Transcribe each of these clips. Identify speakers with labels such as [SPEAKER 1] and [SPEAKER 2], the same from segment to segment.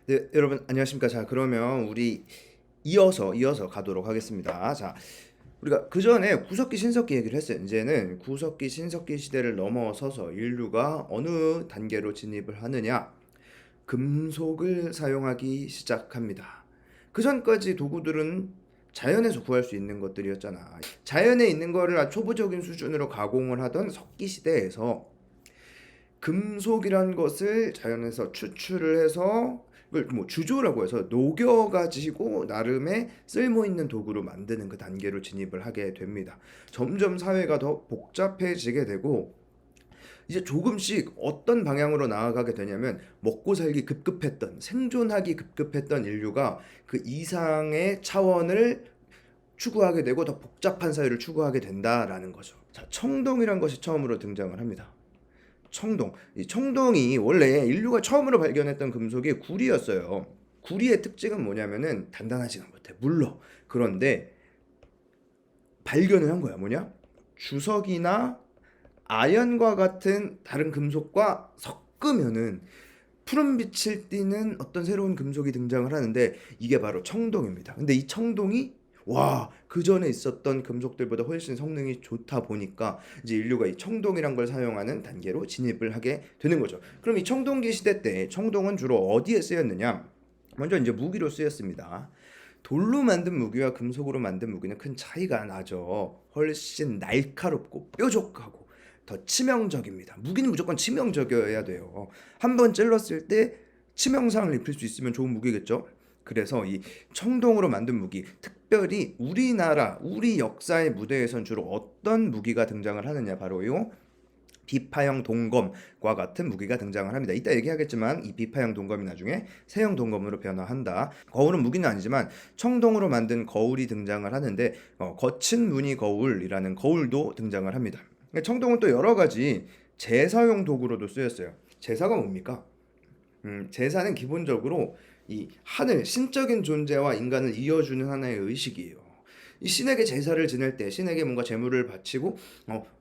[SPEAKER 1] 네, 여러분 안녕하십니까? 자, 그러면 우리 이어서 가도록 하겠습니다. 자, 우리가 그 전에 구석기 신석기 얘기를 했어요. 이제는 구석기 신석기 시대를 넘어서서 인류가 어느 단계로 진입을 하느냐? 금속을 사용하기 시작합니다. 그 전까지 도구들은 자연에서 구할 수 있는 것들이었잖아. 자연에 있는 거를 아주 초보적인 수준으로 가공을 하던 석기 시대에서 금속이란 것을 자연에서 추출을 해서 이걸 뭐 주조라고 해서 녹여가지고 나름의 쓸모있는 도구로 만드는 그 단계로 진입을 하게 됩니다. 점점 사회가 더 복잡해지게 되고 이제 조금씩 어떤 방향으로 나아가게 되냐면 먹고 살기 급급했던 생존하기 급급했던 인류가 그 이상의 차원을 추구하게 되고 더 복잡한 사회를 추구하게 된다라는 거죠. 자, 청동이란 것이 처음으로 등장을 합니다. 청동. 이 청동이 원래 인류가 처음으로 발견했던 금속이 구리였어요. 구리의 특징은 뭐냐면은 단단하지가 못해. 물러. 그런데 발견을 한 거야. 뭐냐? 주석이나 아연과 같은 다른 금속과 섞으면은 푸른빛을 띠는 어떤 새로운 금속이 등장을 하는데 이게 바로 청동입니다. 근데 이 청동이 그 전에 있었던 금속들보다 훨씬 성능이 좋다 보니까 이제 인류가 이 청동이란 걸 사용하는 단계로 진입을 하게 되는 거죠. 그럼 이 청동기 시대 때 청동은 주로 어디에 쓰였느냐? 먼저 이제 무기로 쓰였습니다. 돌로 만든 무기와 금속으로 만든 무기는 큰 차이가 나죠. 훨씬 날카롭고 뾰족하고 더 치명적입니다. 무기는 무조건 치명적이어야 돼요. 한 번 찔렀을 때 치명상을 입힐 수 있으면 좋은 무기겠죠. 그래서 이 청동으로 만든 무기, 특별히 우리나라, 우리 역사의 무대에선 주로 어떤 무기가 등장을 하느냐, 바로 요 비파형 동검과 같은 무기가 등장을 합니다. 이따 얘기하겠지만 이 비파형 동검이 나중에 세형 동검으로 변화한다. 거울은 무기는 아니지만 청동으로 만든 거울이 등장을 하는데 거친 무늬 거울이라는 거울도 등장을 합니다. 청동은 또 여러 가지 제사용 도구로도 쓰였어요. 제사가 뭡니까? 제사는 기본적으로 이 하늘, 신적인 존재와 인간을 이어주는 하나의 의식이에요. 이 신에게 제사를 지낼 때 신에게 뭔가 제물을 바치고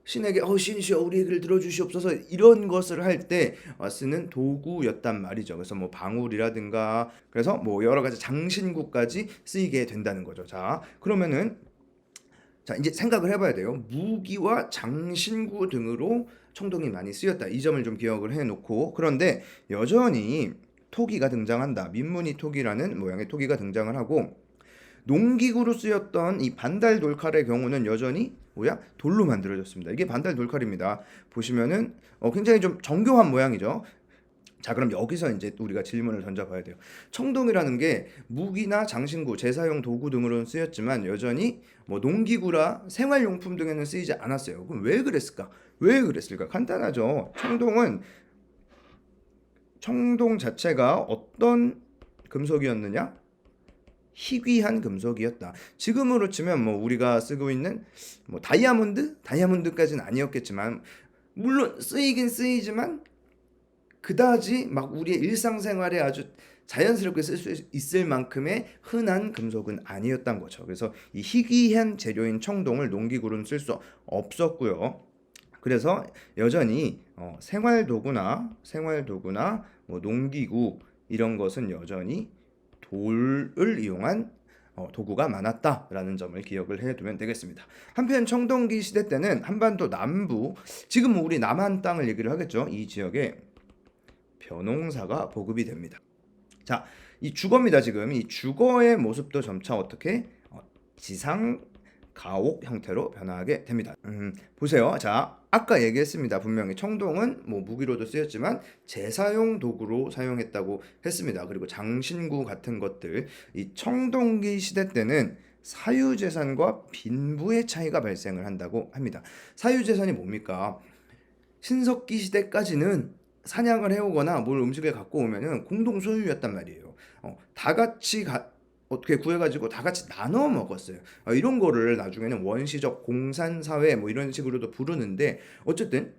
[SPEAKER 1] 신에게 신이시여 우리 얘기를 들어주시옵소서 이런 것을 할 때 쓰는 도구였단 말이죠. 그래서 뭐 방울이라든가 그래서 뭐 여러 가지 장신구까지 쓰이게 된다는 거죠. 자, 그러면은 자, 이제 생각을 해봐야 돼요. 무기와 장신구 등으로 청동이 많이 쓰였다. 이 점을 좀 기억을 해놓고 그런데 여전히 토기가 등장한다. 민무늬 토기라는 모양의 토기가 등장을 하고 농기구로 쓰였던 이 반달 돌칼의 경우는 여전히 돌로 만들어졌습니다. 이게 반달 돌칼입니다. 보시면은 굉장히 좀 정교한 모양이죠. 자, 그럼 여기서 이제 우리가 질문을 던져봐야 돼요. 청동이라는 게 무기나 장신구, 제사용 도구 등으로는 쓰였지만 여전히 뭐 농기구라 생활용품 등에는 쓰이지 않았어요. 그럼 왜 그랬을까? 왜 그랬을까? 간단하죠. 청동 자체가 어떤 금속이었느냐? 희귀한 금속이었다. 지금으로 치면 뭐 우리가 쓰고 있는 뭐 다이아몬드까지는 아니었겠지만 물론 쓰이긴 쓰이지만 그다지 막 우리의 일상생활에 아주 자연스럽게 쓸 수 있을 만큼의 흔한 금속은 아니었던 거죠. 그래서 이 희귀한 재료인 청동을 농기구로는 쓸 수 없었고요. 그래서 여전히 생활도구나 뭐 농기구 이런 것은 여전히 돌을 이용한 도구가 많았다라는 점을 기억을 해두면 되겠습니다. 한편 청동기 시대 때는 한반도 남부, 지금 우리 남한 땅을 얘기를 하겠죠. 이 지역에 벼농사가 보급이 됩니다. 자, 이 주거입니다. 지금 이 주거의 모습도 점차 어떻게 지상 가옥 형태로 변화하게 됩니다. 보세요. 자, 아까 얘기했습니다. 분명히 청동은 뭐 무기로도 쓰였지만 제사용 도구로 사용했다고 했습니다. 그리고 장신구 같은 것들, 이 청동기 시대 때는 사유재산과 빈부의 차이가 발생을 한다고 합니다. 사유재산이 뭡니까? 신석기 시대까지는 사냥을 해오거나 뭘 음식을 갖고 오면은 공동 소유였단 말이에요. 다 같이 어떻게 구해가지고 다 같이 나눠 먹었어요. 이런 거를 나중에는 원시적 공산사회 뭐 이런 식으로도 부르는데 어쨌든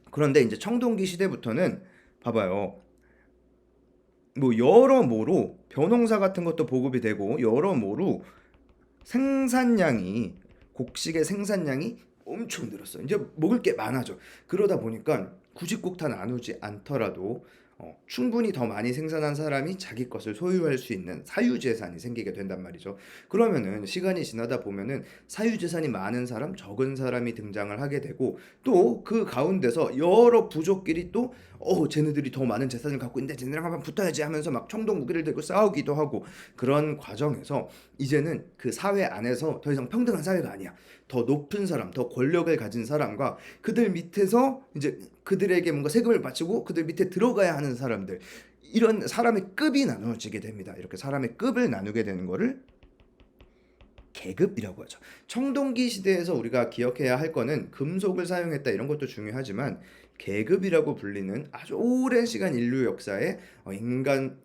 [SPEAKER 1] 그런데 이제 청동기 시대부터는 봐봐요. 뭐 여러모로 벼농사 같은 것도 보급이 되고 여러모로 생산량이 곡식의 생산량이 엄청 늘었어요. 이제 먹을 게 많아져. 그러다 보니까 굳이 꼭 다 나누지 않더라도 충분히 더 많이 생산한 사람이 자기 것을 소유할 수 있는 사유재산이 생기게 된단 말이죠. 그러면은 시간이 지나다 보면은 사유재산이 많은 사람, 적은 사람이 등장을 하게 되고 또 그 가운데서 여러 부족끼리 또 쟤네들이 더 많은 재산을 갖고 있는데 쟤네랑 한번 붙어야지 하면서 막 청동 무기를 들고 싸우기도 하고 그런 과정에서 이제는 그 사회 안에서 더 이상 평등한 사회가 아니야. 더 높은 사람, 더 권력을 가진 사람과 그들 밑에서 이제 그들에게 뭔가 세금을 바치고 그들 밑에 들어가야 하는 사람들, 이런 사람의 급이 나누어지게 됩니다. 이렇게 사람의 급을 나누게 되는 거를 계급이라고 하죠. 청동기 시대에서 우리가 기억해야 할 거는 금속을 사용했다 이런 것도 중요하지만 계급이라고 불리는 아주 오랜 시간 인류 역사에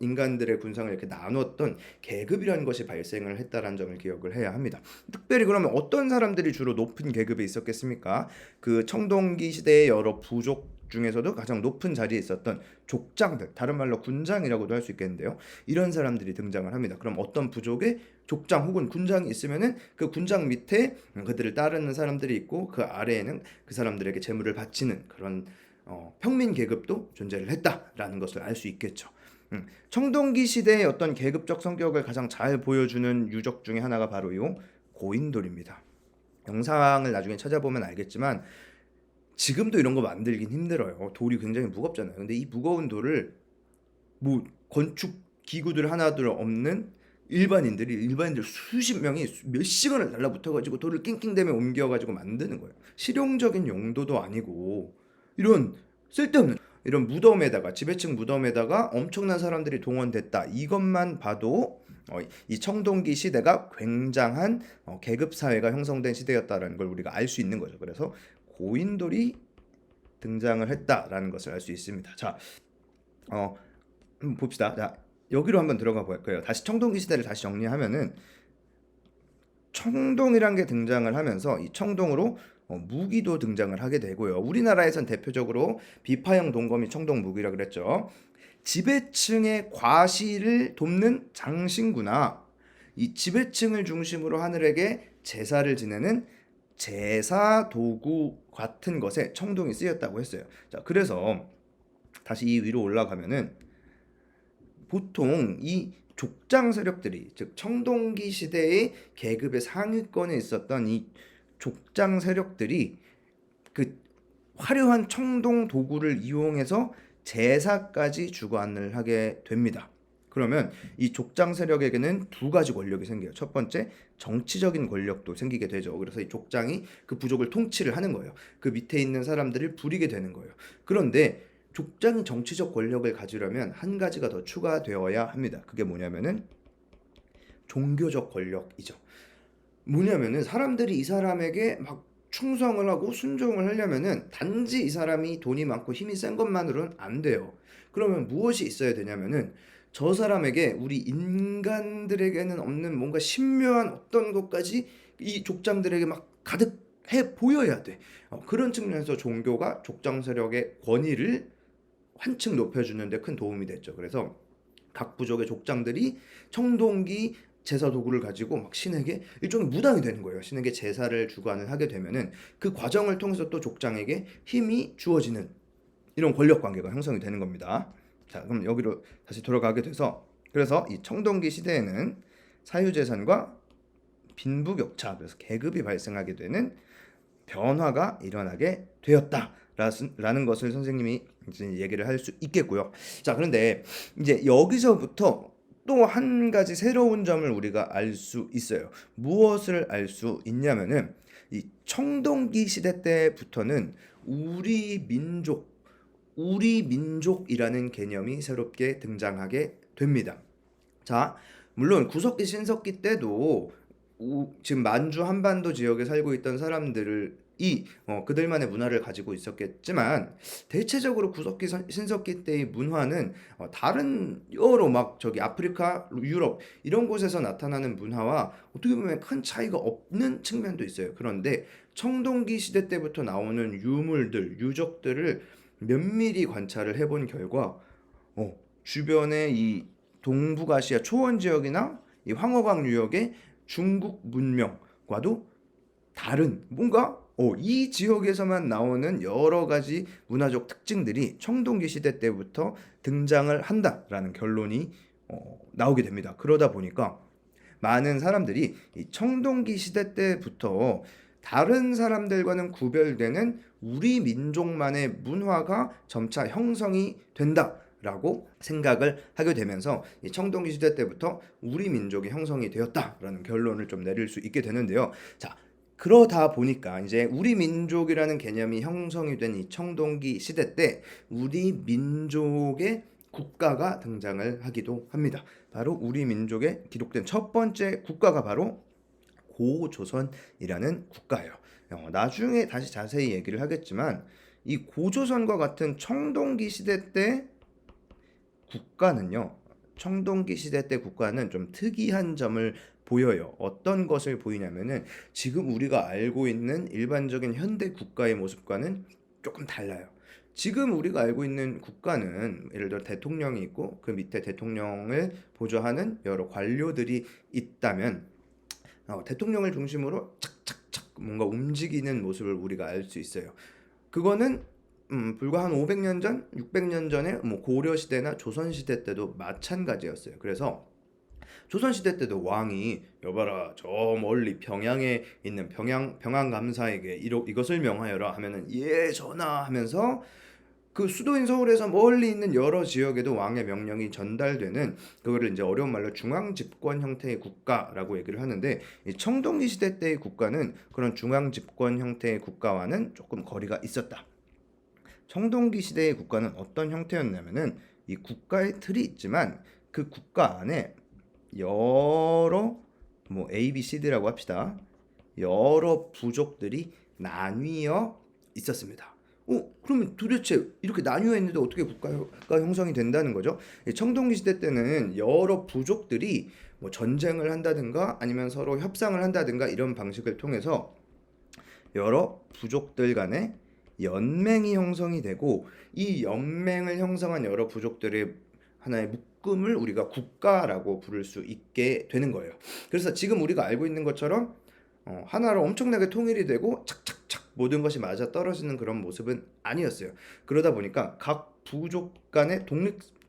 [SPEAKER 1] 인간들의 군상을 이렇게 나눴던 계급이라는 것이 발생을 했다라는 점을 기억을 해야 합니다. 특별히 그러면 어떤 사람들이 주로 높은 계급에 있었겠습니까? 그 청동기 시대의 여러 부족 중에서도 가장 높은 자리에 있었던 족장들, 다른 말로 군장이라고도 할 수 있겠는데요. 이런 사람들이 등장을 합니다. 그럼 어떤 부족에 족장 혹은 군장이 있으면은 그 군장 밑에 그들을 따르는 사람들이 있고 그 아래에는 그 사람들에게 재물을 바치는 그런 평민 계급도 존재를 했다라는 것을 알 수 있겠죠. 청동기 시대의 어떤 계급적 성격을 가장 잘 보여주는 유적 중에 하나가 바로 이 고인돌입니다. 영상을 나중에 찾아보면 알겠지만 지금도 이런 거 만들긴 힘들어요. 돌이 굉장히 무겁잖아요. 근데 이 무거운 돌을 뭐 건축 기구들 하나들 없는 일반인들 수십 명이 몇 시간을 달라붙어가지고 돌을 낑낑대며 옮겨가지고 만드는 거예요. 실용적인 용도도 아니고 이런 쓸데없는 이런 무덤에다가 지배층 무덤에다가 엄청난 사람들이 동원됐다. 이것만 봐도 이 청동기 시대가 굉장한 계급 사회가 형성된 시대였다라는 걸 우리가 알 수 있는 거죠. 그래서 고인돌이 등장을 했다라는 것을 알 수 있습니다. 자, 한번 봅시다. 자, 여기로 한번 들어가 볼까요? 다시 청동기 시대를 다시 정리하면은 청동이란 게 등장을 하면서 이 청동으로 무기도 등장을 하게 되고요. 우리나라에선 대표적으로 비파형 동검이 청동 무기라 그랬죠. 지배층의 과시를 돕는 장신구나 이 지배층을 중심으로 하늘에게 제사를 지내는 제사 도구 같은 것에 청동이 쓰였다고 했어요. 자, 그래서 다시 이 위로 올라가면은 보통 이 족장 세력들이 즉 청동기 시대의 계급의 상위권에 있었던 이 족장 세력들이 그 화려한 청동 도구를 이용해서 제사까지 주관을 하게 됩니다. 그러면 이 족장 세력에게는 두 가지 권력이 생겨요. 첫 번째, 정치적인 권력도 생기게 되죠. 그래서 이 족장이 그 부족을 통치를 하는 거예요. 그 밑에 있는 사람들을 부리게 되는 거예요. 그런데 족장이 정치적 권력을 가지려면 한 가지가 더 추가되어야 합니다. 그게 뭐냐면은 종교적 권력이죠. 뭐냐면은 사람들이 이 사람에게 막 충성을 하고 순종을 하려면은 단지 이 사람이 돈이 많고 힘이 센 것만으로는 안 돼요. 그러면 무엇이 있어야 되냐면은 저 사람에게 우리 인간들에게는 없는 뭔가 신묘한 어떤 것까지 이 족장들에게 막 가득해 보여야 돼. 그런 측면에서 종교가 족장 세력의 권위를 한층 높여주는 데 큰 도움이 됐죠. 그래서 각 부족의 족장들이 청동기 제사 도구를 가지고 막 신에게 일종의 무당이 되는 거예요. 신에게 제사를 주관을 하게 되면은 그 과정을 통해서 또 족장에게 힘이 주어지는 이런 권력 관계가 형성이 되는 겁니다. 자, 그럼 여기로 다시 돌아가게 돼서 그래서 이 청동기 시대에는 사유재산과 빈부격차, 그래서 계급이 발생하게 되는 변화가 일어나게 되었다라는 것을 선생님이 이제 얘기를 할 수 있겠고요. 자, 그런데 이제 여기서부터 또 한 가지 새로운 점을 우리가 알 수 있어요. 무엇을 알 수 있냐면은 이 청동기 시대 때부터는 우리 민족이라는 개념이 새롭게 등장하게 됩니다. 자, 물론 구석기 신석기 때도 지금 만주 한반도 지역에 살고 있던 사람들이 그들만의 문화를 가지고 있었겠지만 대체적으로 구석기 신석기 때의 문화는 다른 여러 막 저기 아프리카, 유럽 이런 곳에서 나타나는 문화와 어떻게 보면 큰 차이가 없는 측면도 있어요. 그런데 청동기 시대 때부터 나오는 유물들, 유적들을 면밀히 관찰을 해본 결과 주변의 이 동북아시아 초원 지역이나 이 황허강 유역의 중국 문명과도 다른 뭔가 이 지역에서만 나오는 여러 가지 문화적 특징들이 청동기 시대 때부터 등장을 한다라는 결론이 나오게 됩니다. 그러다 보니까 많은 사람들이 이 청동기 시대 때부터 다른 사람들과는 구별되는 우리 민족만의 문화가 점차 형성이 된다라고 생각을 하게 되면서 이 청동기 시대 때부터 우리 민족이 형성이 되었다라는 결론을 좀 내릴 수 있게 되는데요. 자, 그러다 보니까 이제 우리 민족이라는 개념이 형성이 된 이 청동기 시대 때 우리 민족의 국가가 등장을 하기도 합니다. 바로 우리 민족에 기록된 첫 번째 국가가 바로 고조선이라는 국가예요. 나중에 다시 자세히 얘기를 하겠지만 이 고조선과 같은 청동기 시대 때 국가는요. 청동기 시대 때 국가는 좀 특이한 점을 보여요. 어떤 것을 보이냐면은 지금 우리가 알고 있는 일반적인 현대 국가의 모습과는 조금 달라요. 지금 우리가 알고 있는 국가는 예를 들어 대통령이 있고 그 밑에 대통령을 보좌하는 여러 관료들이 있다면 대통령을 중심으로 착착착 뭔가 움직이는 모습을 우리가 알 수 있어요. 그거는 불과 한 500년 전, 600년 전에 뭐 고려 시대나 조선 시대 때도 마찬가지였어요. 그래서 조선 시대 때도 왕이 여봐라 저 멀리 평양에 있는 평양 감사에게 이것을 명하여라 하면은 예 전하 하면서 그 수도인 서울에서 멀리 있는 여러 지역에도 왕의 명령이 전달되는 그거를 이제 어려운 말로 중앙 집권 형태의 국가라고 얘기를 하는데 이 청동기 시대 때의 국가는 그런 중앙 집권 형태의 국가와는 조금 거리가 있었다. 청동기 시대의 국가는 어떤 형태였냐면은 이 국가의 틀이 있지만 그 국가 안에 여러 뭐 A, B, C, D라고 합시다. 여러 부족들이 나뉘어 있었습니다. 그러면 도대체 이렇게 나뉘어 있는데 어떻게 국가가 형성이 된다는 거죠? 청동기 시대 때는 여러 부족들이 뭐 전쟁을 한다든가 아니면 서로 협상을 한다든가 이런 방식을 통해서 여러 부족들 간에 연맹이 형성이 되고 이 연맹을 형성한 여러 부족들의 하나의 묶음을 우리가 국가라고 부를 수 있게 되는 거예요. 그래서 지금 우리가 알고 있는 것처럼 하나로 엄청나게 통일이 되고 착착착 모든 것이 맞아 떨어지는 그런 모습은 아니었어요. 그러다 보니까 각 부족 간의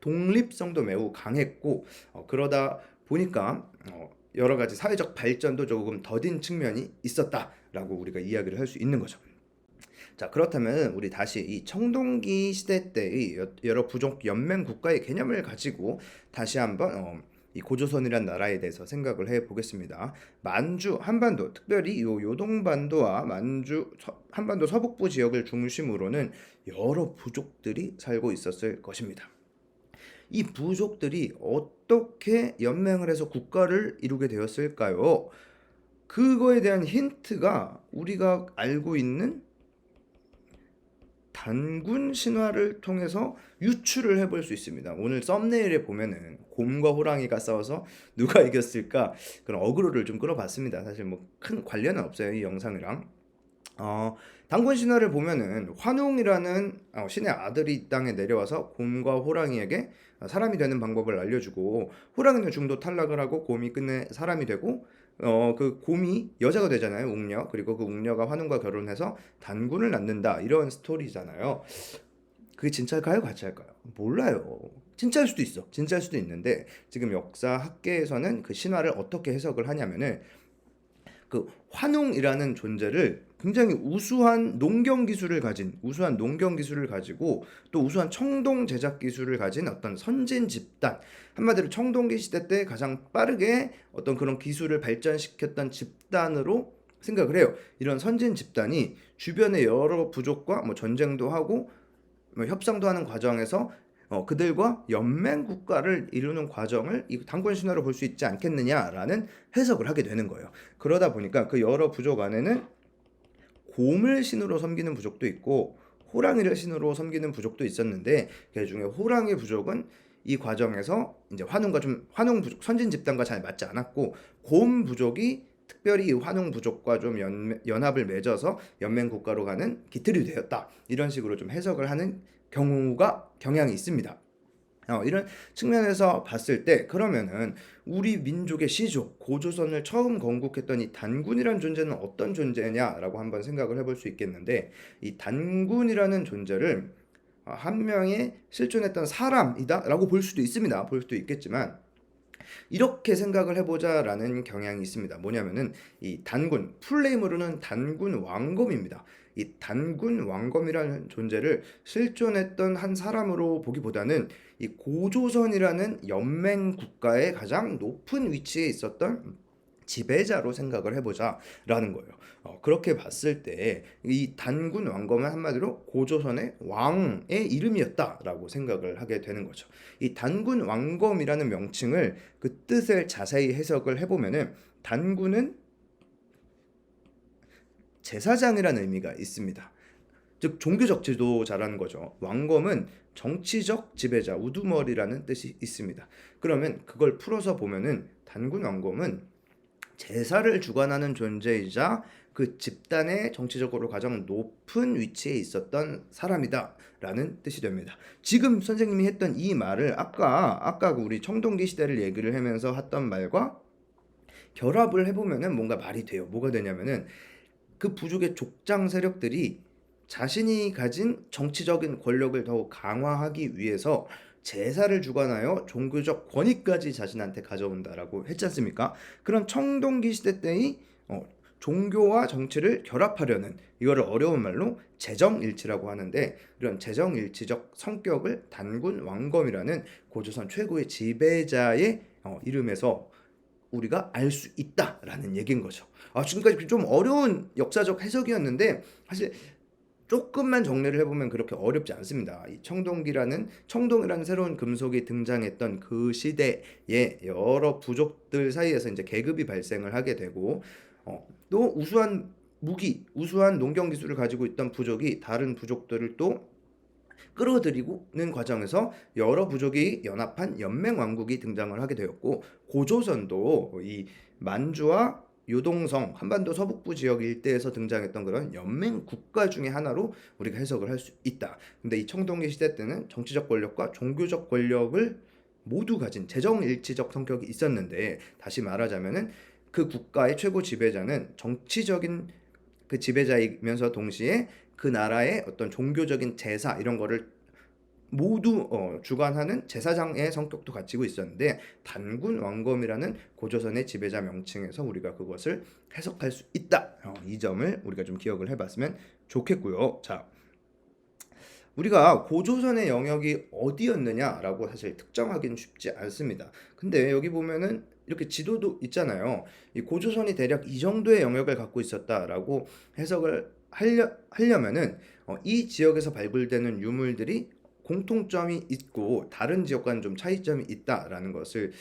[SPEAKER 1] 독립성도 매우 강했고 그러다 보니까 여러 가지 사회적 발전도 조금 더딘 측면이 있었다라고 우리가 이야기를 할 수 있는 거죠. 자, 그렇다면 우리 다시 이 청동기 시대 때의 여러 부족 연맹 국가의 개념을 가지고 다시 한번 이 고조선이란 나라에 대해서 생각을 해 보겠습니다. 만주 한반도, 특별히 요 요동반도와 만주 한반도 서북부 지역을 중심으로는 여러 부족들이 살고 있었을 것입니다. 이 부족들이 어떻게 연맹을 해서 국가를 이루게 되었을까요? 그거에 대한 힌트가 우리가 알고 있는 단군 신화를 통해서 유추를 해볼 수 있습니다. 오늘 썸네일에 보면은 곰과 호랑이가 싸워서 누가 이겼을까 그런 어그로를 좀 끌어봤습니다. 사실 뭐 큰 관련은 없어요, 이 영상이랑. 단군 신화를 보면은 환웅이라는 신의 아들이 이 땅에 내려와서 곰과 호랑이에게 사람이 되는 방법을 알려주고 호랑이는 중도 탈락을 하고 곰이 끝내 사람이 되고 그 곰이 여자가 되잖아요, 웅녀. 그리고 그 웅녀가 환웅과 결혼해서 단군을 낳는다 이런 스토리잖아요. 그게 진짜일까요, 가짜일까요? 몰라요. 진짜일 수도 있어. 진짜일 수도 있는데 지금 역사 학계에서는 그 신화를 어떻게 해석을 하냐면은 그 환웅이라는 존재를 굉장히 우수한 농경 기술을 가지고 또 우수한 청동 제작 기술을 가진 어떤 선진 집단, 한마디로 청동기 시대 때 가장 빠르게 어떤 그런 기술을 발전시켰던 집단으로 생각을 해요. 이런 선진 집단이 주변의 여러 부족과 뭐 전쟁도 하고 뭐 협상도 하는 과정에서 그들과 연맹 국가를 이루는 과정을 이 단군 신화로 볼 수 있지 않겠느냐라는 해석을 하게 되는 거예요. 그러다 보니까 그 여러 부족 안에는 곰을 신으로 섬기는 부족도 있고 호랑이를 신으로 섬기는 부족도 있었는데 그 중에 호랑이 부족은 이 과정에서 이제 환웅 부족 선진 집단과 잘 맞지 않았고 곰 부족이 특별히 이 환웅 부족과 좀 연합을 맺어서 연맹 국가로 가는 기틀이 되었다. 이런 식으로 좀 해석을 하는 경향이 있습니다. 이런 측면에서 봤을 때 그러면은 우리 민족의 시조 고조선을 처음 건국했던 이 단군이라는 존재는 어떤 존재냐라고 한번 생각을 해볼 수 있겠는데, 이 단군이라는 존재를 한 명의 실존했던 사람이다라고 볼 수도 있습니다. 볼 수도 있겠지만 이렇게 생각을 해보자라는 경향이 있습니다. 뭐냐면은 이 단군, 풀네임으로는 단군 왕검입니다. 이 단군 왕검이라는 존재를 실존했던 한 사람으로 보기보다는 이 고조선이라는 연맹 국가의 가장 높은 위치에 있었던 지배자로 생각을 해보자라는 거예요. 그렇게 봤을 때 이 단군 왕검은 한마디로 고조선의 왕의 이름이었다라고 생각을 하게 되는 거죠. 이 단군 왕검이라는 명칭을 그 뜻을 자세히 해석을 해보면은 단군은 제사장이라는 의미가 있습니다. 즉 종교적 지도자라는 거죠. 왕검은 정치적 지배자, 우두머리라는 뜻이 있습니다. 그러면 그걸 풀어서 보면은 단군 왕검은 제사를 주관하는 존재이자 그 집단의 정치적으로 가장 높은 위치에 있었던 사람이다 라는 뜻이 됩니다. 지금 선생님이 했던 이 말을 아까 우리 청동기 시대를 얘기를 하면서 했던 말과 결합을 해보면은 뭔가 말이 돼요. 뭐가 되냐면은 그 부족의 족장 세력들이 자신이 가진 정치적인 권력을 더욱 강화하기 위해서 제사를 주관하여 종교적 권위까지 자신한테 가져온다라고 했지 않습니까? 그런 청동기 시대 때의 종교와 정치를 결합하려는, 이거를 어려운 말로 재정일치라고 하는데, 이런 재정일치적 성격을 단군 왕검이라는 고조선 최고의 지배자의 이름에서 우리가 알 수 있다라는 얘기인 거죠. 지금까지 좀 어려운 역사적 해석이었는데 사실 조금만 정리를 해보면 그렇게 어렵지 않습니다. 이 청동이라는 새로운 금속이 등장했던 그 시대에 여러 부족들 사이에서 이제 계급이 발생을 하게 되고, 또 우수한 무기, 우수한 농경 기술을 가지고 있던 부족이 다른 부족들을 또 끌어들이는 과정에서 여러 부족이 연합한 연맹 왕국이 등장을 하게 되었고, 고조선도 이 만주와 요동성, 한반도 서북부 지역 일대에서 등장했던 그런 연맹 국가 중의 하나로 우리가 해석을 할 수 있다. 근데 이 청동기 시대 때는 정치적 권력과 종교적 권력을 모두 가진 재정일치적 성격이 있었는데, 다시 말하자면은 그 국가의 최고 지배자는 정치적인 그 지배자이면서 동시에 그 나라의 어떤 종교적인 제사 이런 거를 모두 주관하는 제사장의 성격도 가지고 있었는데, 단군 왕검이라는 고조선의 지배자 명칭에서 우리가 그것을 해석할 수 있다. 이 점을 우리가 좀 기억을 해봤으면 좋겠고요. 자, 우리가 고조선의 영역이 어디였느냐라고 사실 특정하기는 쉽지 않습니다. 근데 여기 보면은 이렇게 지도도 있잖아요. 이 고조선이 대략 이 정도의 영역을 갖고 있었다라고 해석을 하려면은 이 지역에서 발굴되는 유물들이 공통점이 있고 다른 지역과는 좀 차이점이 있다라는 것을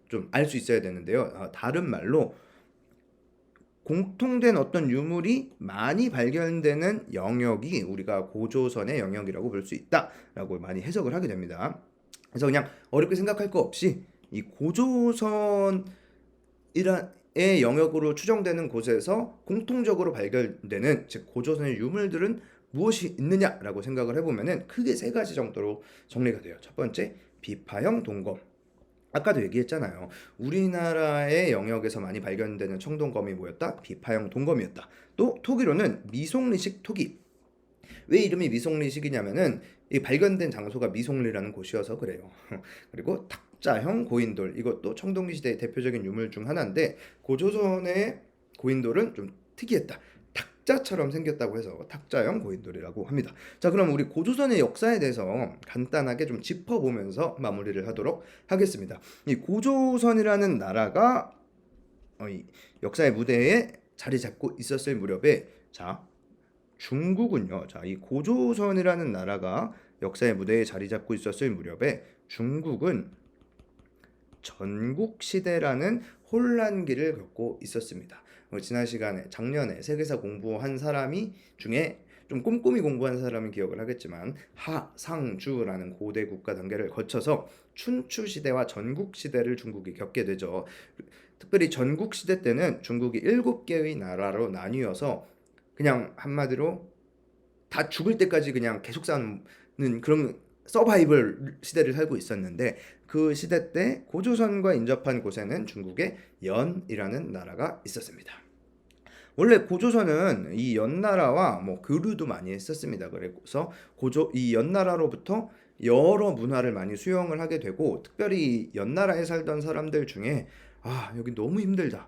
[SPEAKER 1] 좀 알 수 있어야 되는데요. 다른 말로 공통된 어떤 유물이 많이 발견되는 영역이 우리가 고조선의 영역이라고 볼 수 있다라고 많이 해석을 하게 됩니다. 그래서 그냥 어렵게 생각할 거 없이 이 고조선이라의 영역으로 추정되는 곳에서 공통적으로 발견되는, 즉 고조선의 유물들은 무엇이 있느냐라고 생각을 해보면은 크게 세 가지 정도로 정리가 돼요. 첫 번째, 비파형 동검. 아까도 얘기했잖아요. 우리나라의 영역에서 많이 발견되는 청동검이 뭐였다? 비파형 동검이었다. 또 토기로는 미송리식 토기. 왜 이름이 미송리식이냐면은 이 발견된 장소가 미송리라는 곳이어서 그래요. 그리고 탁자형 고인돌, 이것도 청동기 시대의 대표적인 유물 중 하나인데, 고조선의 고인돌은 좀 특이했다. 탁자처럼 생겼다고 해서 탁자형 고인돌이라고 합니다. 자, 그럼 우리 고조선의 역사에 대해서 간단하게 좀 짚어보면서 마무리를 하도록 하겠습니다. 이 고조선이라는 나라가 이 역사의 무대에 자리 잡고 있었을 무렵에, 자, 중국은요. 자, 이 고조선이라는 나라가 역사의 무대에 자리 잡고 있었을 무렵에 중국은 전국시대라는 혼란기를 겪고 있었습니다. 지난 시간에 작년에 세계사 공부한 사람이 중에 좀 꼼꼼히 공부한 사람은 기억을 하겠지만 하상주라는 고대 국가 단계를 거쳐서 춘추시대와 전국시대를 중국이 겪게 되죠. 특별히 전국시대 때는 중국이 7개의 나라로 나뉘어서 그냥 한마디로 다 죽을 때까지 그냥 계속 싸우는 그런 서바이벌 시대를 살고 있었는데 그 시대 때 고조선과 인접한 곳에는 중국의 연이라는 나라가 있었습니다. 원래 고조선은 이 연나라와 뭐 교류도 많이 했었습니다. 그래서 이 연나라로부터 여러 문화를 많이 수용을 하게 되고, 특별히 연나라에 살던 사람들 중에 여기 너무 힘들다,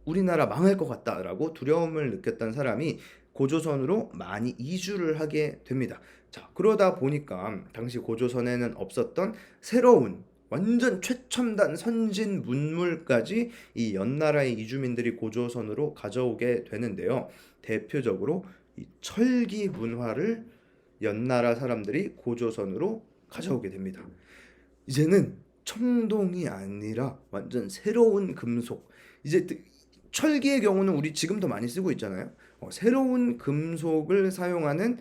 [SPEAKER 1] 우리나라 망할 것 같다라고 두려움을 느꼈던 사람이 고조선으로 많이 이주를 하게 됩니다. 자, 그러다 보니까 당시 고조선에는 없었던 새로운 완전 최첨단 선진 문물까지 이 연나라의 이주민들이 고조선으로 가져오게 되는데요. 대표적으로 이 철기 문화를 연나라 사람들이 고조선으로 가져오게 됩니다. 이제는 청동이 아니라 완전 새로운 금속. 이제 철기의 경우는 우리 지금도 많이 쓰고 있잖아요. 새로운 금속을 사용하는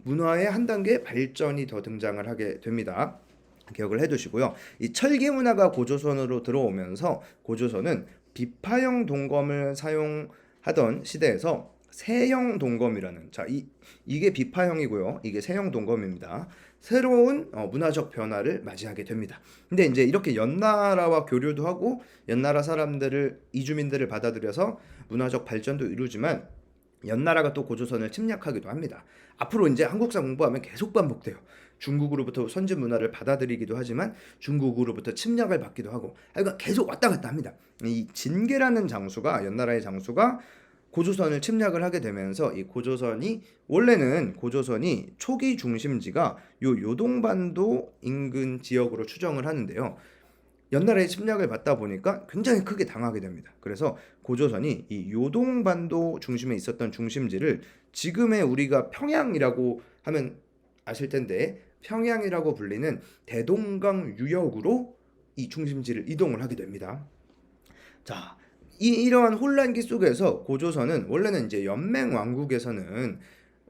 [SPEAKER 1] 문화의 한 단계 발전이 더 등장을 하게 됩니다. 기억을 해두시고요. 이 철기 문화가 고조선으로 들어오면서 고조선은 비파형 동검을 사용하던 시대에서 세형 동검이라는, 이게 비파형이고요. 이게 세형 동검입니다. 새로운 문화적 변화를 맞이하게 됩니다. 근데 이제 이렇게 연나라와 교류도 하고 연나라 사람들을, 이주민들을 받아들여서 문화적 발전도 이루지만 연나라가 또 고조선을 침략하기도 합니다. 앞으로 이제 한국사 공부하면 계속 반복돼요. 중국으로부터 선진 문화를 받아들이기도 하지만 중국으로부터 침략을 받기도 하고, 그러니까 계속 왔다 갔다 합니다. 이 진계라는 장수가, 연나라의 장수가 고조선을 침략을 하게 되면서 이 고조선이, 원래는 고조선이 초기 중심지가 요동반도 인근 지역으로 추정을 하는데요. 연나라의 침략을 받다 보니까 굉장히 크게 당하게 됩니다. 그래서 고조선이 이 요동반도 중심에 있었던 중심지를 지금의 우리가 평양이라고 하면 아실 텐데, 평양이라고 불리는 대동강 유역으로 이 중심지를 이동을 하게 됩니다. 자, 이러한 혼란기 속에서 고조선은, 원래는 이제 연맹 왕국에서는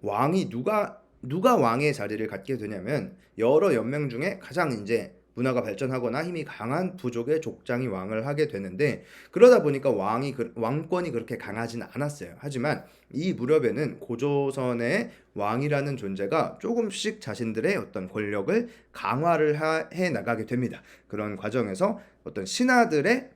[SPEAKER 1] 왕이 누가 왕의 자리를 갖게 되냐면 여러 연맹 중에 가장 이제 문화가 발전하거나 힘이 강한 부족의 족장이 왕을 하게 되는데, 그러다 보니까 왕권이 그렇게 강하지는 않았어요. 하지만 이 무렵에는 고조선의 왕이라는 존재가 조금씩 자신들의 어떤 권력을 강화를 해 나가게 됩니다. 그런 과정에서 어떤 신하들의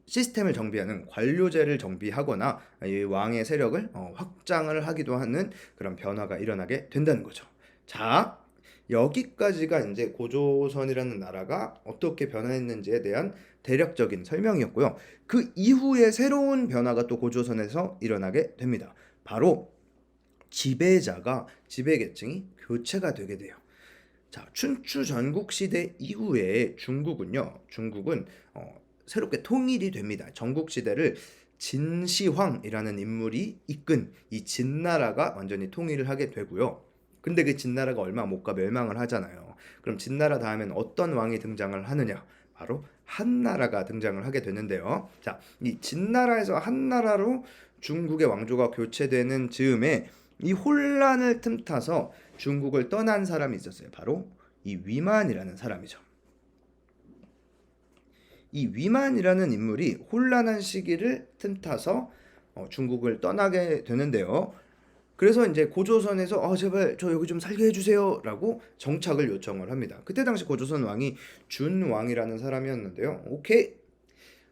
[SPEAKER 1] 시스템을 정비하는 관료제를 정비하거나 이 왕의 세력을 확장을 하기도 하는 그런 변화가 일어나게 된다는 거죠. 자, 여기까지가 이제 고조선이라는 나라가 어떻게 변화했는지에 대한 대략적인 설명이었고요. 그 이후에 새로운 변화가 또 고조선에서 일어나게 됩니다. 바로 지배계층이 교체가 되게 돼요. 자, 춘추 전국 시대 이후에 중국은 새롭게 통일이 됩니다. 전국 시대를 진시황이라는 인물이 이끈 이 진나라가 완전히 통일을 하게 되고요. 근데 그 진나라가 얼마 못 가 멸망을 하잖아요. 그럼 진나라 다음엔 어떤 왕이 등장을 하느냐? 바로 한나라가 등장을 하게 되는데요. 자, 이 진나라에서 한나라로 중국의 왕조가 교체되는 즈음에 이 혼란을 틈타서 중국을 떠난 사람이 있었어요. 바로 이 위만이라는 사람이죠. 이 위만이라는 인물이 혼란한 시기를 틈타서 중국을 떠나게 되는데요. 그래서 이제 고조선에서 제발 저 여기 좀 살게 해주세요 라고 정착을 요청을 합니다. 그때 당시 고조선 왕이 준왕이라는 사람이었는데요. 오케이,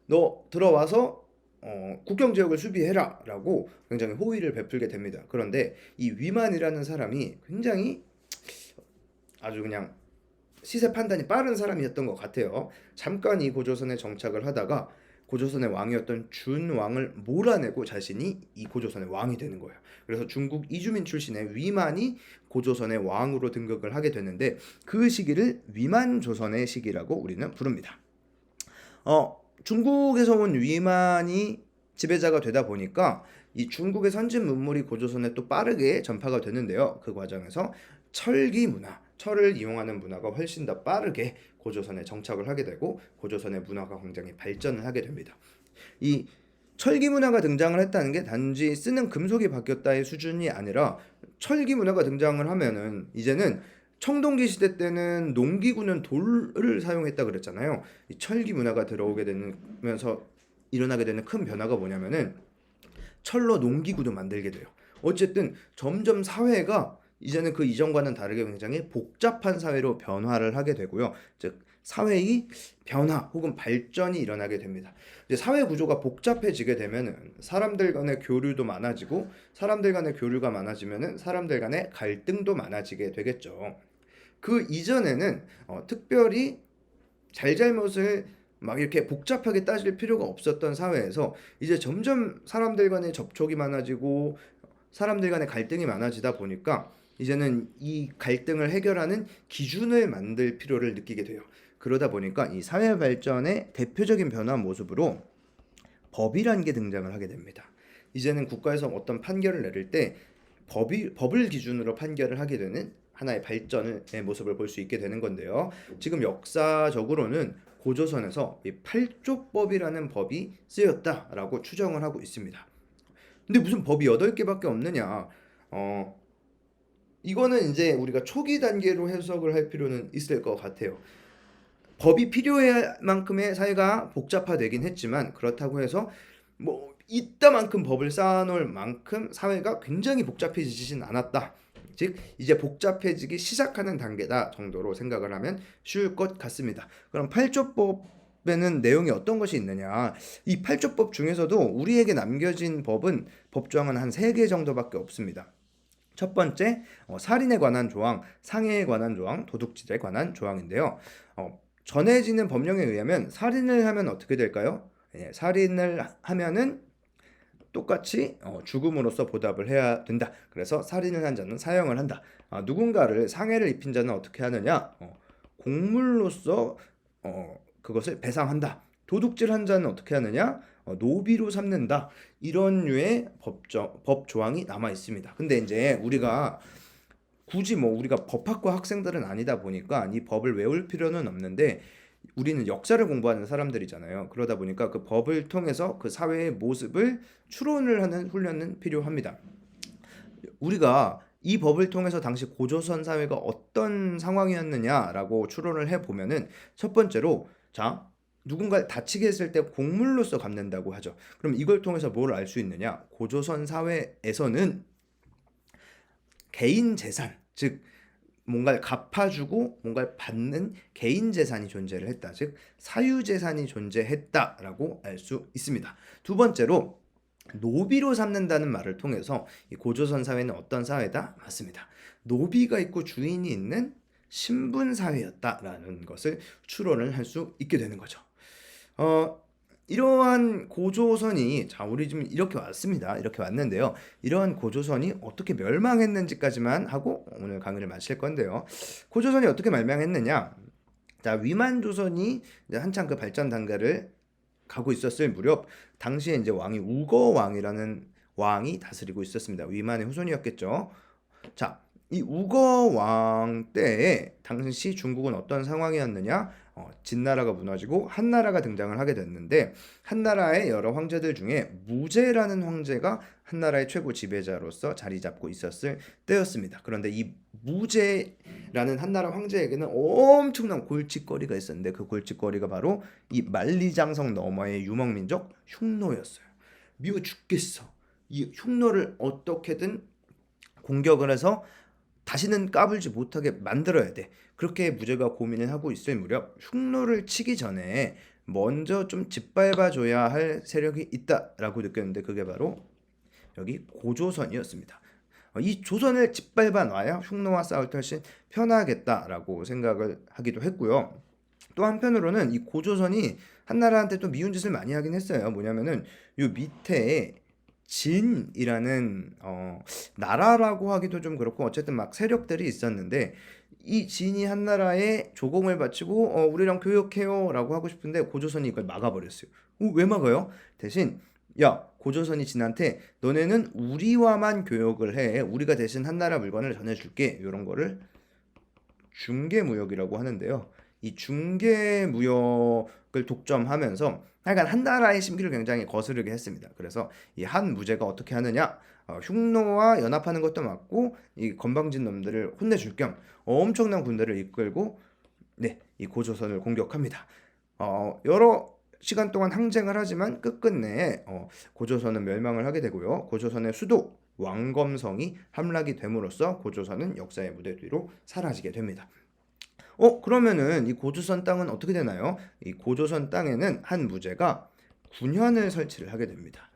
[SPEAKER 1] 너 들어와서 국경지역을 수비해라 라고 굉장히 호의를 베풀게 됩니다. 그런데 이 위만이라는 사람이 굉장히 아주 그냥 시세 판단이 빠른 사람이었던 것 같아요. 잠깐 이 고조선에 정착을 하다가 고조선의 왕이었던 준왕을 몰아내고 자신이 이 고조선의 왕이 되는 거예요. 그래서 중국 이주민 출신의 위만이 고조선의 왕으로 등극을 하게 되는데, 그 시기를 위만조선의 시기라고 우리는 부릅니다. 중국에서 온 위만이 지배자가 되다 보니까 이 중국의 선진 문물이 고조선에 또 빠르게 전파가 되는데요. 그 과정에서 철기 문화, 철을 이용하는 문화가 훨씬 더 빠르게 고조선에 정착을 하게 되고 고조선의 문화가 굉장히 발전을 하게 됩니다. 이 철기 문화가 등장을 했다는 게 단지 쓰는 금속이 바뀌었다의 수준이 아니라, 철기 문화가 등장을 하면은 이제는 청동기 시대 때는 농기구는 돌을 사용했다 그랬잖아요. 이 철기 문화가 들어오게 되면서 일어나게 되는 큰 변화가 뭐냐면은 철로 농기구도 만들게 돼요. 어쨌든 점점 사회가 이제는 그 이전과는 다르게 굉장히 복잡한 사회로 변화를 하게 되고요. 즉 사회의 변화 혹은 발전이 일어나게 됩니다. 이제 사회 구조가 복잡해지게 되면은 사람들 간의 교류도 많아지고 사람들 간의 교류가 많아지면은 사람들 간의 갈등도 많아지게 되겠죠. 그 이전에는 특별히 잘잘못을 막 이렇게 복잡하게 따질 필요가 없었던 사회에서 이제 점점 사람들 간의 접촉이 많아지고 사람들 간의 갈등이 많아지다 보니까 이제는 이 갈등을 해결하는 기준을 만들 필요를 느끼게 돼요. 그러다 보니까 이 사회 발전의 대표적인 변화 모습으로 법이라는 게 등장을 하게 됩니다. 이제는 국가에서 어떤 판결을 내릴 때 법을 기준으로 판결을 하게 되는 하나의 발전의 모습을 볼 수 있게 되는 건데요. 지금 역사적으로는 고조선에서 이 8조법이라는 법이 쓰였다라고 추정을 하고 있습니다. 근데 무슨 법이 8개밖에 없느냐? 이거는 이제 우리가 초기 단계로 해석을 할 필요는 있을 것 같아요. 법이 필요할 만큼의 사회가 복잡화되긴 했지만 그렇다고 해서 뭐 이따만큼 법을 쌓아놓을 만큼 사회가 굉장히 복잡해지진 않았다. 즉 이제 복잡해지기 시작하는 단계다 정도로 생각을 하면 쉬울 것 같습니다. 그럼 8조법에는 내용이 어떤 것이 있느냐? 이 8조법 중에서도 우리에게 남겨진 법조항은 한 3개 정도밖에 없습니다. 첫 번째, 살인에 관한 조항, 상해에 관한 조항, 도둑질에 관한 조항인데요. 전해지는 법령에 의하면 살인을 하면 어떻게 될까요? 살인을 하면은 똑같이 죽음으로써 보답을 해야 된다. 그래서 살인을 한 자는 사형을 한다. 누군가를 상해를 입힌 자는 어떻게 하느냐? 곡물로써 그것을 배상한다. 도둑질한 자는 어떻게 하느냐? 노비로 삼는다. 이런 류의 법 조항이 남아 있습니다. 근데 이제 우리가 굳이 우리가 법학과 학생들은 아니다 보니까 이 법을 외울 필요는 없는데 우리는 역사를 공부하는 사람들이잖아요. 그러다 보니까 그 법을 통해서 그 사회의 모습을 추론을 하는 훈련은 필요합니다. 우리가 이 법을 통해서 당시 고조선 사회가 어떤 상황이었느냐라고 추론을 해보면은 첫 번째로 자 누군가 다치게 했을 때 곡물로서 갚는다고 하죠. 그럼 이걸 통해서 뭘 알 수 있느냐? 고조선 사회에서는 개인 재산, 즉 뭔가를 갚아주고 뭔가를 받는 개인 재산이 존재를 했다. 즉 사유 재산이 존재했다라고 알 수 있습니다. 두 번째로 노비로 삼는다는 말을 통해서 이 고조선 사회는 어떤 사회다? 맞습니다. 노비가 있고 주인이 있는 신분 사회였다라는 것을 추론을 할 수 있게 되는 거죠. 이러한 고조선이 우리 지금 이렇게 왔습니다. 이렇게 왔는데요. 이러한 고조선이 어떻게 멸망했는지까지만 하고 오늘 강의를 마칠 건데요. 고조선이 어떻게 멸망했느냐? 위만조선이 이제 한창 그 발전 단계를 가고 있었을 무렵 당시에 이제 왕이 우거왕이라는 왕이 다스리고 있었습니다. 위만의 후손이었겠죠. 이 우거왕 때에 당시 중국은 어떤 상황이었느냐? 진나라가 무너지고 한나라가 등장을 하게 됐는데 한나라의 여러 황제들 중에 무제라는 황제가 한나라의 최고 지배자로서 자리 잡고 있었을 때였습니다. 그런데 이 무제라는 한나라 황제에게는 엄청난 골칫거리가 있었는데 그 골칫거리가 바로 이 만리장성 너머의 유목민족 흉노였어요. 미워 죽겠어. 이 흉노를 어떻게든 공격을 해서 다시는 까불지 못하게 만들어야 돼. 그렇게 무제가 고민을 하고 있을 무렵 흉노를 치기 전에 먼저 좀 짓밟아줘야 할 세력이 있다라고 느꼈는데 그게 바로 여기 고조선이었습니다. 이 조선을 짓밟아 놔야 흉노와 싸울 때 훨씬 편하겠다라고 생각을 하기도 했고요. 또 한편으로는 이 고조선이 한나라한테 또 미운 짓을 많이 하긴 했어요. 뭐냐면은 요 밑에 진이라는 나라라고 하기도 좀 그렇고 어쨌든 막 세력들이 있었는데 이 진이 한나라에 조공을 바치고 우리랑 교역해요 라고 하고 싶은데 고조선이 이걸 막아버렸어요. 왜 막아요? 대신 야 고조선이 진한테 너네는 우리와만 교역을 해. 우리가 대신 한나라 물건을 전해줄게. 이런 거를 중개무역이라고 하는데요. 이 중개무역을 독점하면서 하여간 한나라의 심기를 굉장히 거스르게 했습니다. 그래서 이 한 무제가 어떻게 하느냐? 흉노와 연합하는 것도 맞고 이 건방진 놈들을 혼내줄 겸 엄청난 군대를 이끌고 이 고조선을 공격합니다. 여러 시간 동안 항쟁을 하지만 끝끝내 고조선은 멸망을 하게 되고요. 고조선의 수도 왕검성이 함락이 됨으로써 고조선은 역사의 무대 뒤로 사라지게 됩니다. 그러면은 이 고조선 땅은 어떻게 되나요? 이 고조선 땅에는 한 무제가 군현을 설치를 하게 됩니다.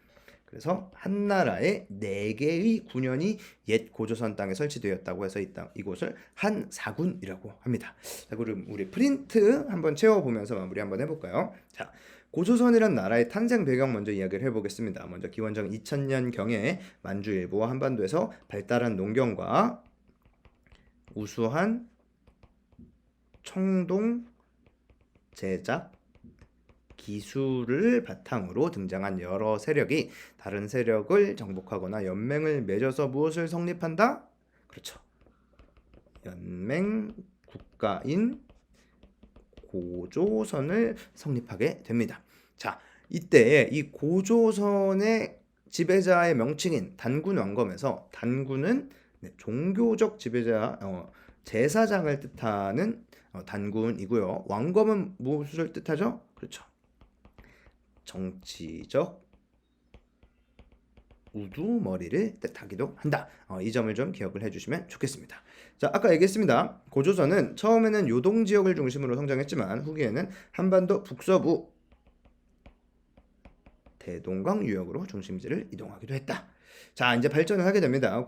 [SPEAKER 1] 그래서 한나라에 4개의 군현이 옛 고조선 땅에 설치되었다고 해서 이곳을 한사군이라고 합니다. 자, 그럼 우리 프린트 한번 채워보면서 마무리 한번 해볼까요? 자, 고조선이란 나라의 탄생 배경 먼저 이야기를 해보겠습니다. 먼저 기원전 2000년경에 만주일보와 한반도에서 발달한 농경과 우수한 청동 제작 기술을 바탕으로 등장한 여러 세력이 다른 세력을 정복하거나 연맹을 맺어서 무엇을 성립한다? 그렇죠. 연맹 국가인 고조선을 성립하게 됩니다. 자, 이때 이 고조선의 지배자의 명칭인 단군 왕검에서 단군은 종교적 지배자 제사장을 뜻하는 단군이고요. 왕검은 무엇을 뜻하죠? 그렇죠. 정치적 우두머리를 뜻하기도 한다. 이 점을 좀 기억을 해주시면 좋겠습니다. 자, 아까 얘기했습니다. 고조선은 처음에는 요동 지역을 중심으로 성장했지만 후기에는 한반도 북서부 대동강 유역으로 중심지를 이동하기도 했다. 자, 이제 발전을 하게 됩니다.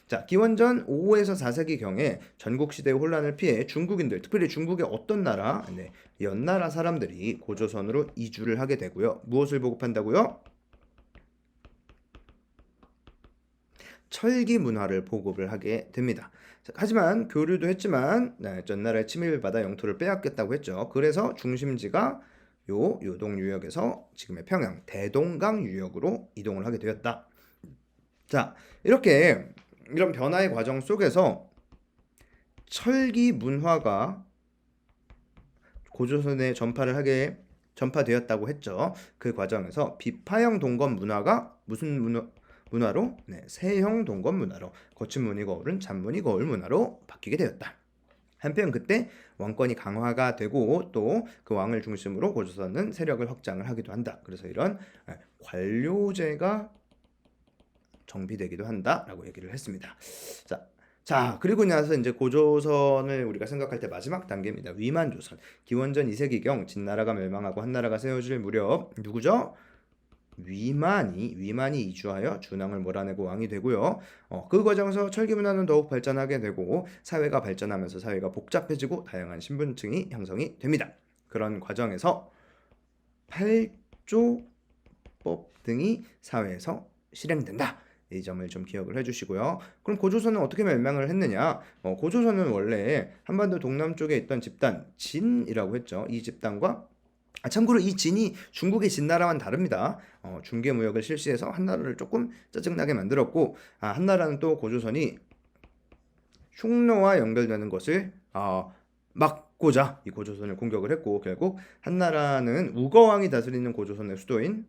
[SPEAKER 1] 자, 기원전 5에서 4세기경에 전국시대의 혼란을 피해 중국인들, 특별히 중국의 어떤 나라, 연나라 사람들이 고조선으로 이주를 하게 되고요. 무엇을 보급한다고요? 철기 문화를 보급을 하게 됩니다. 자, 하지만 교류도 했지만 전나라의 침입을 받아 영토를 빼앗겼다고 했죠. 그래서 중심지가 요동 유역에서 지금의 평양, 대동강 유역으로 이동을 하게 되었다. 자, 이런 변화의 과정 속에서 철기 문화가 고조선에 전파되었다고 했죠. 그 과정에서 비파형 동검 문화가 무슨 문화로? 세형 동검 문화로, 거친 무늬 거울은 잔무늬 거울 문화로 바뀌게 되었다. 한편 그때 왕권이 강화가 되고 또 그 왕을 중심으로 고조선은 세력을 확장을 하기도 한다. 그래서 이런 관료제가 정비되기도 한다라고 얘기를 했습니다. 자, 그리고 나서 이제 고조선을 우리가 생각할 때 마지막 단계입니다. 위만조선. 기원전 2세기경 진나라가 멸망하고 한나라가 세워질 무렵 누구죠? 위만이 이주하여 준왕을 몰아내고 왕이 되고요. 그 과정에서 철기 문화는 더욱 발전하게 되고 사회가 발전하면서 사회가 복잡해지고 다양한 신분층이 형성이 됩니다. 그런 과정에서 8조법 등이 사회에서 실행된다. 이 점을 좀 기억을 해주시고요. 그럼 고조선은 어떻게 멸망을 했느냐? 고조선은 원래 한반도 동남쪽에 있던 집단 진이라고 했죠. 이 집단과 참고로 이 진이 중국의 진나라와는 다릅니다. 중개 무역을 실시해서 한나라를 조금 짜증나게 만들었고 한나라는 또 고조선이 흉노와 연결되는 것을 막고자 이 고조선을 공격을 했고 결국 한나라는 우거왕이 다스리는 고조선의 수도인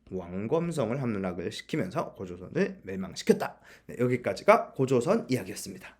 [SPEAKER 1] 왕검성을 함락을 시키면서 고조선을 멸망시켰다. 여기까지가 고조선 이야기였습니다.